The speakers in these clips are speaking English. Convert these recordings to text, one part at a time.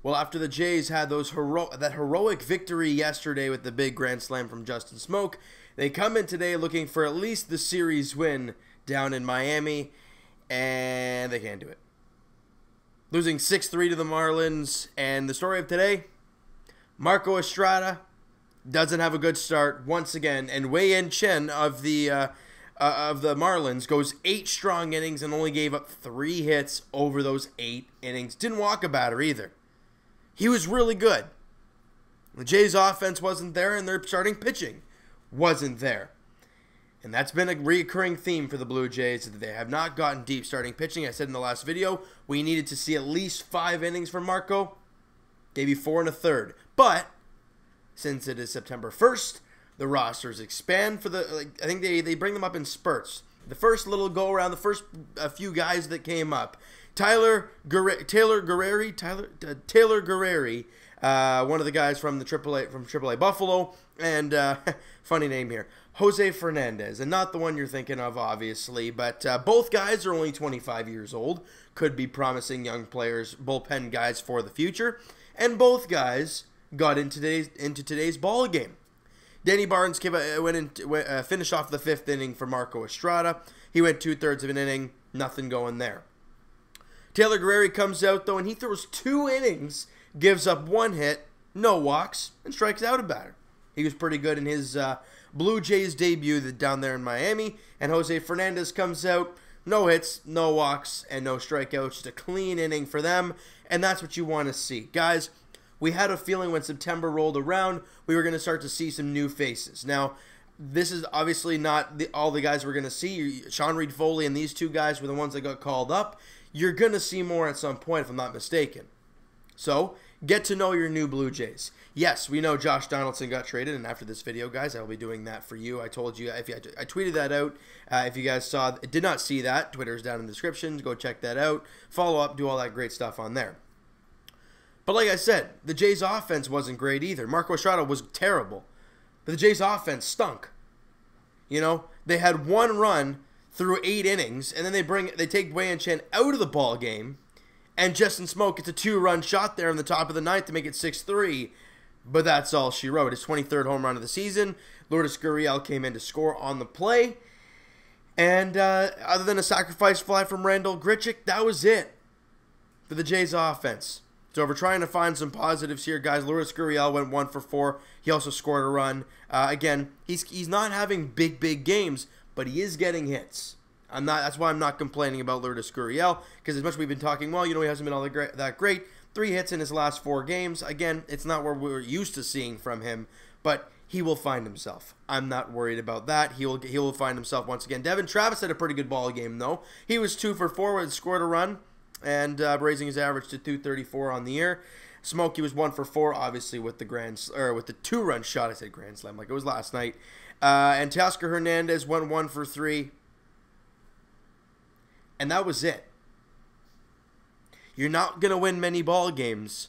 Well, after the Jays had that heroic victory yesterday with the big grand slam from Justin Smoak, they come in today looking for at least the series win down in Miami, and they can't do it. Losing 6-3 to the Marlins, and the story of today, Marco Estrada doesn't have a good start once again, and Wei-Yin Chen of the Marlins goes 8 strong innings and only gave up 3 hits over those 8 innings. Didn't walk a batter either. He was really good. The Jays' offense wasn't there, and their starting pitching wasn't there. And that's been a recurring theme for the Blue Jays, that they have not gotten deep starting pitching. I said in the last video, we needed to see at least 5 innings from Marco. Gave you 4 1/3. But since it is September 1st, the rosters expand for the, I think they bring them up in spurts. The first little go around, the first few guys that came up, Taylor Guerreri, one of the guys from the AAA Buffalo, and funny name here, Jose Fernandez, and not the one you're thinking of, obviously, but both guys are only 25 years old, could be promising young players, bullpen guys for the future, and both guys got into today's ball game. Danny Barnes finished off the 5th inning for Marco Estrada. He went 2/3 of an inning, nothing going there. Taylor Guerreri comes out, though, and he throws 2 innings, gives up 1 hit, no walks, and strikes out a batter. He was pretty good in his Blue Jays debut down there in Miami. And Jose Fernandez comes out, no hits, no walks, and no strikeouts. Just a clean inning for them, and that's what you want to see. Guys, we had a feeling when September rolled around, we were going to start to see some new faces. Now, this is obviously not all the guys we're going to see. Sean Reid-Foley and these 2 guys were the ones that got called up. You're going to see more at some point, if I'm not mistaken. So, get to know your new Blue Jays. Yes, we know Josh Donaldson got traded, and after this video, guys, I will be doing that for you. I told you, I tweeted that out. If you guys did not see that, Twitter's down in the description. Go check that out. Follow up, do all that great stuff on there. But like I said, the Jays' offense wasn't great either. Marco Estrada was terrible. But the Jays' offense stunk. You know, they had 1 run through 8 innings, and then they take Wei-Yin Chen out of the ball game, and Justin Smoak gets a 2-run shot there in the top of the 9th to make it 6-3. But that's all she wrote. His 23rd home run of the season. Lourdes Gurriel came in to score on the play. And other than a sacrifice fly from Randall Grichuk, that was it for the Jays' offense. So if we're trying to find some positives here, guys, Lourdes Gurriel went 1 for 4. He also scored a run. Again, he's not having big games, but he is getting hits. That's why I'm not complaining about Lourdes Gurriel, because as much as we've been talking, well, you know, he hasn't been all that great. 3 hits in his last 4 games. Again, it's not what we're used to seeing from him, but he will find himself. I'm not worried about that. He will find himself once again. Devin Travis had a pretty good ball game, though. He was 2 for 4 and scored a run, and raising his average to 234 on the year. Smokey was 1 for 4, obviously with the 2-run shot. I said grand slam like it was last night. And Teoscar Hernandez went 1 for 3, and that was it. You're not gonna win many ball games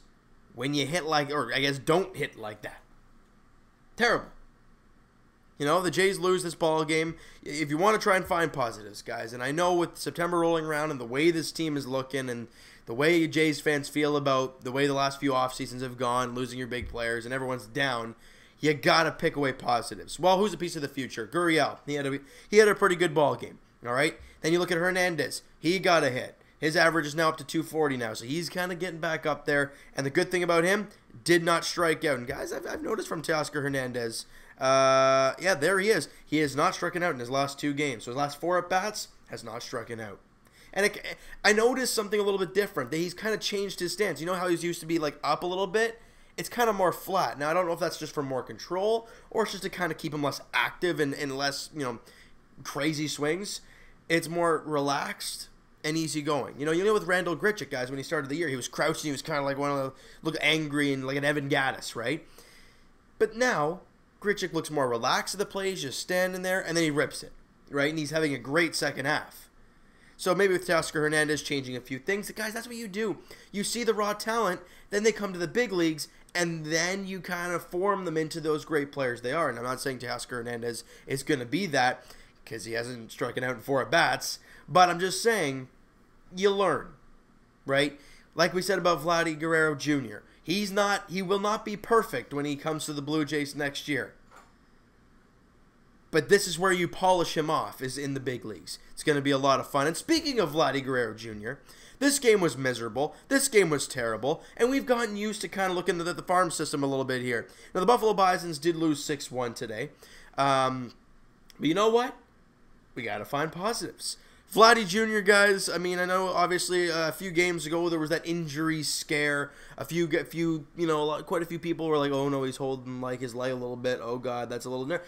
when you hit or I guess don't hit like that. Terrible. You know, the Jays lose this ball game. If you want to try and find positives, guys, and I know with September rolling around and the way this team is looking and the way Jays fans feel about the way the last few off seasons have gone, losing your big players and everyone's down, you gotta pick away positives. Well, who's a piece of the future? Gurriel. He had a pretty good ball game. All right. Then you look at Hernandez. He got a hit. His average is now up to 240 now, so he's kind of getting back up there. And the good thing about him, did not strike out. And guys, I've noticed from Teoscar Hernandez, yeah, there he is. He has not stricken out in his last 2 games. So his last 4 at-bats has not stricken out. And I noticed something a little bit different. That he's kind of changed his stance. You know how he used to be like up a little bit? It's kind of more flat. Now, I don't know if that's just for more control or it's just to kind of keep him less active and less, you know, crazy swings. It's more relaxed and easygoing. You know with Randall Grichuk, guys, when he started the year, he was crouching. He was kind of like look angry and like an Evan Gattis, right? But now, Grichuk looks more relaxed at the play. He's just standing there, and then he rips it, right? And he's having a great second half. So maybe with Teoscar Hernandez changing a few things, guys, that's what you do. You see the raw talent, then they come to the big leagues, and then you kind of form them into those great players they are. And I'm not saying Teoscar Hernandez is going to be that, because he hasn't stricken out in 4 at-bats, but I'm just saying, you learn, right? like we said about Vladdy Guerrero Jr., he will not be perfect when he comes to the Blue Jays next year. But this is where you polish him off, is in the big leagues. It's going to be a lot of fun. And speaking of Vladdy Guerrero Jr., this game was miserable. This game was terrible. And we've gotten used to kind of looking at the farm system a little bit here. Now, the Buffalo Bisons did lose 6-1 today. But you know what? We got to find positives. Vladdy Jr., guys, I mean, I know obviously a few games ago there was that injury scare. Quite a few people were like, oh no, he's holding like his leg a little bit. Oh God, that's a little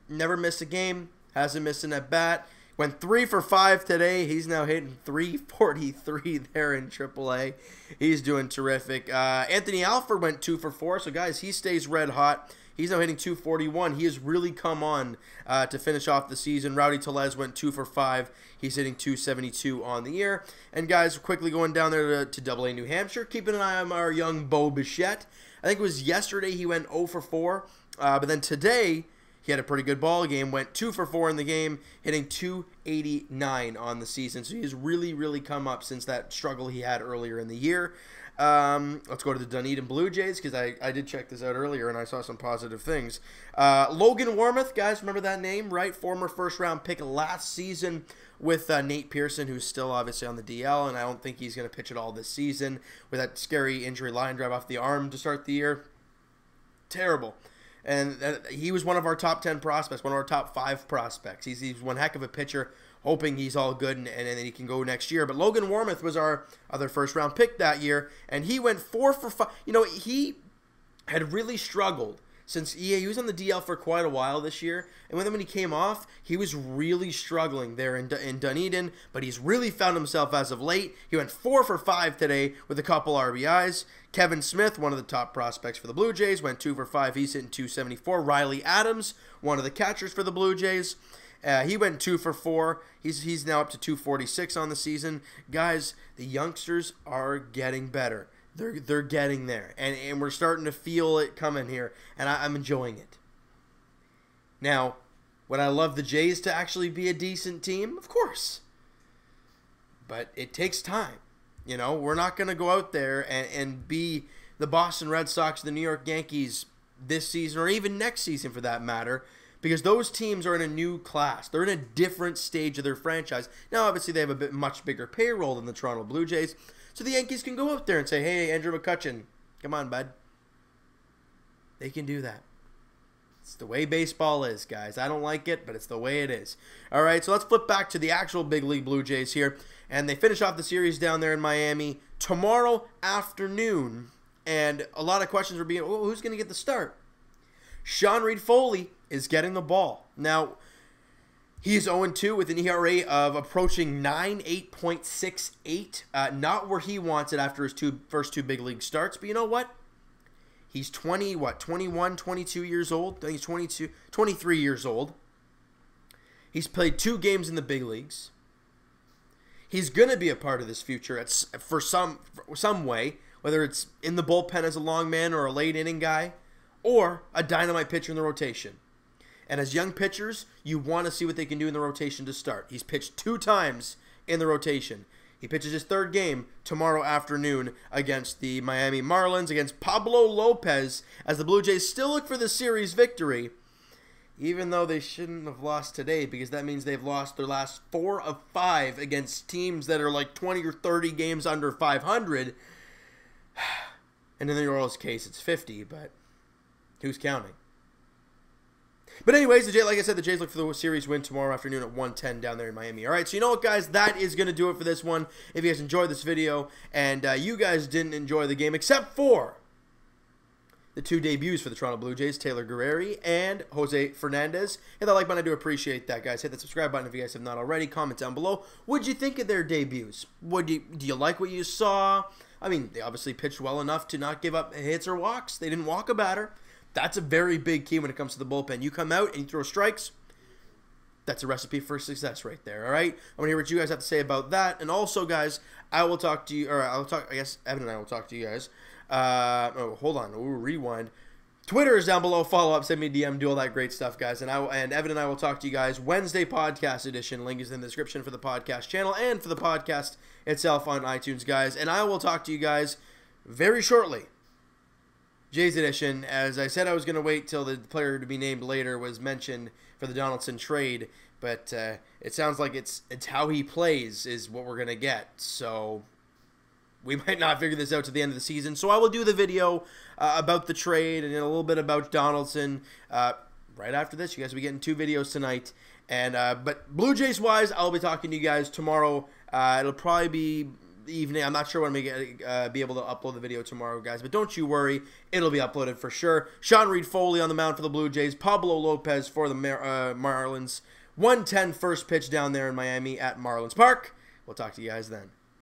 never missed a game, hasn't missed an at bat. Went 3 for 5 today. He's now hitting 343 there in AAA. He's doing terrific. Anthony Alford went 2 for 4. So guys, he stays red hot. He's now hitting 241. He has really come on to finish off the season. Rowdy Tellez went 2 for 5. He's hitting 272 on the year. And guys, quickly going down there to AA New Hampshire, keeping an eye on our young Bo Bichette. I think it was yesterday he went 0 for 4. But then today, he had a pretty good ball game, went 2 for 4 in the game, hitting 289 on the season. So he's really, really come up since that struggle he had earlier in the year. Let's go to the Dunedin Blue Jays, because I did check this out earlier and I saw some positive things. Logan Warmoth, guys, remember that name, right? Former first-round pick last season with Nate Pearson, who's still obviously on the DL, and I don't think he's going to pitch at all this season with that scary injury line drive off the arm to start the year. Terrible. And he was one of our top 10 prospects, one of our top 5 prospects. He's one heck of a pitcher, hoping he's all good and then he can go next year. But Logan Warmoth was our other first-round pick that year, and he went 4 for 5. You know, he had really struggled since he was on the DL for quite a while this year. And when he came off, he was really struggling there in Dunedin, but he's really found himself as of late. He went 4 for 5 today with a couple RBIs. Kevin Smith, one of the top prospects for the Blue Jays, went 2 for 5. He's hitting 274. Riley Adams, one of the catchers for the Blue Jays, he went 2 for 4. He's now up to 246 on the season. Guys, the youngsters are getting better. They're getting there, and we're starting to feel it coming here, and I'm enjoying it. Now, would I love the Jays to actually be a decent team? Of course. But it takes time. You know, we're not going to go out there and be the Boston Red Sox, the New York Yankees this season, or even next season for that matter, because those teams are in a new class. They're in a different stage of their franchise. Now, obviously, they have a much bigger payroll than the Toronto Blue Jays, so the Yankees can go out there and say, hey, Andrew McCutchen, come on, bud. They can do that. It's the way baseball is, guys. I don't like it, but it's the way it is. All right, so let's flip back to the actual Big League Blue Jays here. And they finish off the series down there in Miami tomorrow afternoon. And a lot of questions were being, oh, who's going to get the start? Sean Reid-Foley is getting the ball. Now, he's 0-2 with an ERA of approaching 8.68. Not where he wants it after his first two big league starts. But you know what? He's 21, 22 years old. I think he's 23 years old. He's played 2 games in the big leagues. He's going to be a part of this future for some way, whether it's in the bullpen as a long man or a late inning guy, or a dynamite pitcher in the rotation. And as young pitchers, you want to see what they can do in the rotation to start. He's pitched 2 times in the rotation. He pitches his 3rd game tomorrow afternoon against the Miami Marlins, against Pablo Lopez, as the Blue Jays still look for the series victory, even though they shouldn't have lost today, because that means they've lost their last 4 of 5 against teams that are like 20 or 30 games under 500. And in the Orioles case, it's 50, but who's counting? But anyways, like I said, the Jays look for the series win tomorrow afternoon at 1:10 down there in Miami. All right, so you know what, guys? That is going to do it for this one. If you guys enjoyed this video and you guys didn't enjoy the game, except for the 2 debuts for the Toronto Blue Jays, Taylor Guerreri and Jose Fernandez, hit that like button. I do appreciate that, guys. Hit that subscribe button if you guys have not already. Comment down below. What'd you think of their debuts? Do you like what you saw? I mean, they obviously pitched well enough to not give up hits or walks. They didn't walk a batter. That's a very big key when it comes to the bullpen. You come out and you throw strikes, that's a recipe for success right there, all right? I want to hear what you guys have to say about that. And also, guys, I will talk to you, I guess Evan and I will talk to you guys. Oh, hold on. We'll rewind. Twitter is down below. Follow up, send me a DM, do all that great stuff, guys. And Evan and I will talk to you guys Wednesday podcast edition. Link is in the description for the podcast channel and for the podcast itself on iTunes, guys. And I will talk to you guys very shortly. Jays edition. As I said, I was going to wait till the player to be named later was mentioned for the Donaldson trade, but it sounds like it's how he plays is what we're going to get. So we might not figure this out to the end of the season. So I will do the video about the trade and a little bit about Donaldson right after this. You guys will be getting 2 videos tonight. And but Blue Jays wise, I'll be talking to you guys tomorrow. It'll probably be evening. I'm not sure when we be able to upload the video tomorrow, guys. But don't you worry, it'll be uploaded for sure. Sean Reid-Foley on the mound for the Blue Jays. Pablo Lopez for the Marlins. 1:10 first pitch down there in Miami at Marlins Park. We'll talk to you guys then.